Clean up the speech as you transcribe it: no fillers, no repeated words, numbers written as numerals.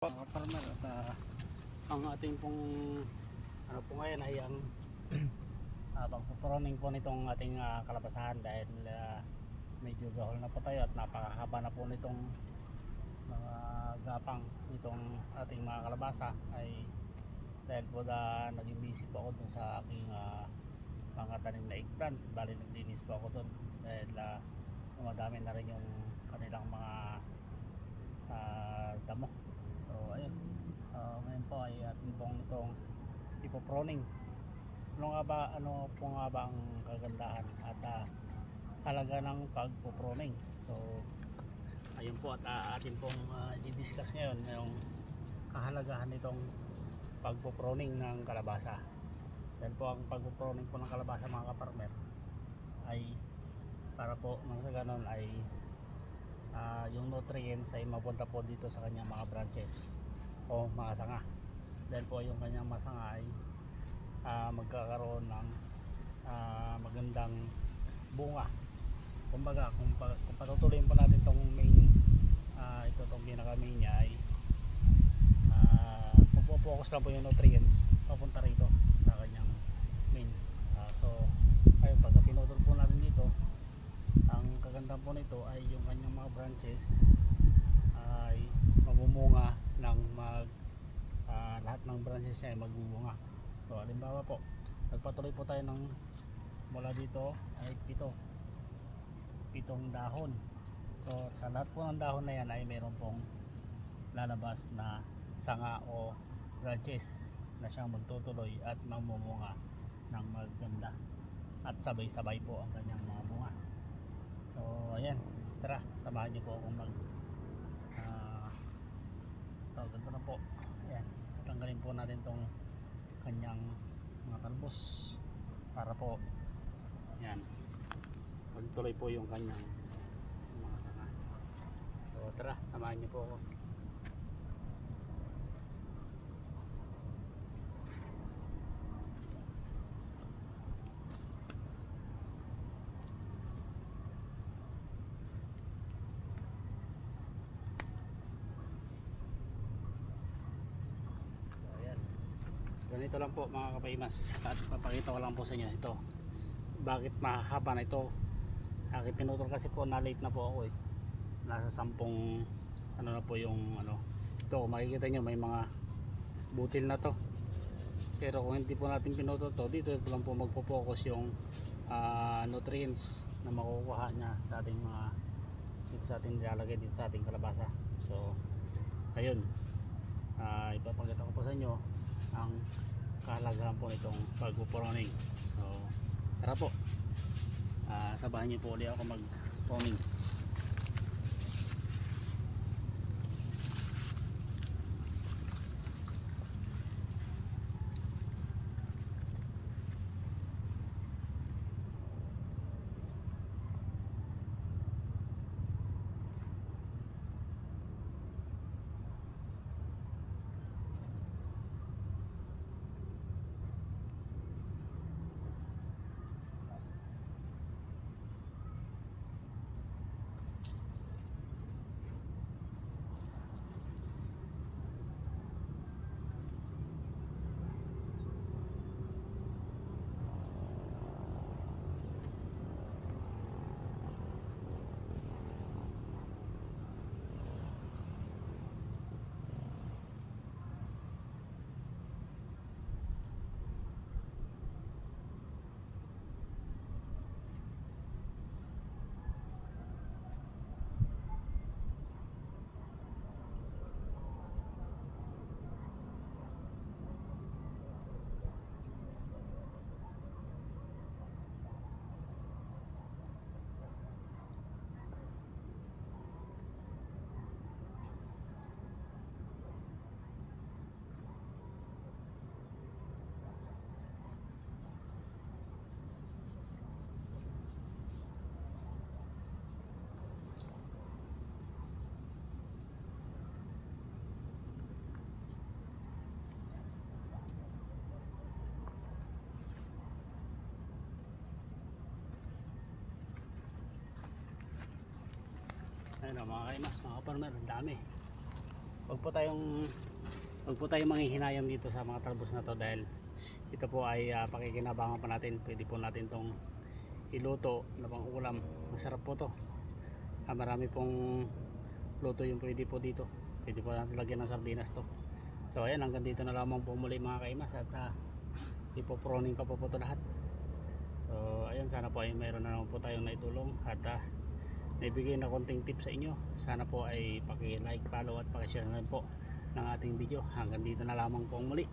mga farmer, at ang ating pong ano po ngayon ay ang pagpuproning po nitong ating kalabasahan dahil medyo gahol na po tayo at napakahaba na po nitong mga gapang nitong ating mga kalabasa. Ay dahil po naging busy po ako dun sa aking mga tanim na eggplant, bali naglinis po ako dun dahil dumadami na rin yung kanilang mga damo. So ayun, ngayon po ay ating pong itong ipoproning. Ano po nga ba ang kagandahan at halaga ng pagpoproning? So ayun po, at atin pong i-discuss ngayon yung kahalagahan nitong pagpoproning ng kalabasa. Dahil po ang pagpoproning po ng kalabasa, mga kaparmer, ay para po nang sa ganon ay yung nutrients ay mapunta po dito sa kanyang mga branches o mga sanga. Dahil po yung kanyang mga sanga ay magkakaroon ng magandang bunga. Kumbaga kung patutuloyin po natin itong main, itong pinaka main niya ay magpo-focus lang po yung nutrients papunta rito sa kanyang main. So ayun, pagka pinutol po natin dito, ang kagandang po nito ay yung kanyang mga branches ay mamumunga ng lahat ng branches niya ay magbubunga. So halimbawa po, nagpatuloy po tayo ng mula dito ay pitong dahon. So sa lahat po ng dahon na yan ay mayroon pong lalabas na sanga o branches na siyang magtutuloy at mamumunga ng maganda at sabay-sabay po ang kanyang mga bunga. So ayan, tara, samahan niyo po akong ganito na po. Ayan, tanggalin po natin tong kanyang mga talbos para po yan magtuloy po yung kanyang mga sanga. So tara, samahan niyo po ako. Ganito lang po mga kapaimas, at papakita ko lang po sa inyo ito bakit mahaba na ito. Aking pinutol kasi po, na late na po ako nasa 10 ano na po yung ito, makikita nyo may mga butil na to, pero kung hindi po natin pinutol to, dito lang po magpo-focus yung nutrients na makukuha niya sa ating mga dito sa ating nilalagay dito sa ating kalabasa. So ayun, ipapakita ko po sa inyo ang kahalagahan po nitong pagpo-proning. So tara po, sabahan niyo po ulit ako mag-proning. Ayun mga kaimas, mga farmer, ang dami. wag po tayong manghihinayang dito sa mga talbos na to dahil ito po ay pakikinabangan pa natin. Pwede po natin tong iluto na pang ulam. Masarap po to. Marami pong luto yung pwede po dito. Pwede po natin lagyan ng sardinas to. So ayan, hanggang dito na lamang po muli mga kaimas at ipoproning ko po to lahat. So ayan, sana po ay mayroon na naman po tayong naitulong at naibigay na konting tips sa inyo. Sana po ay paki-like, follow at paki-share na rin po ng ating video. Hanggang dito na lamang po muli.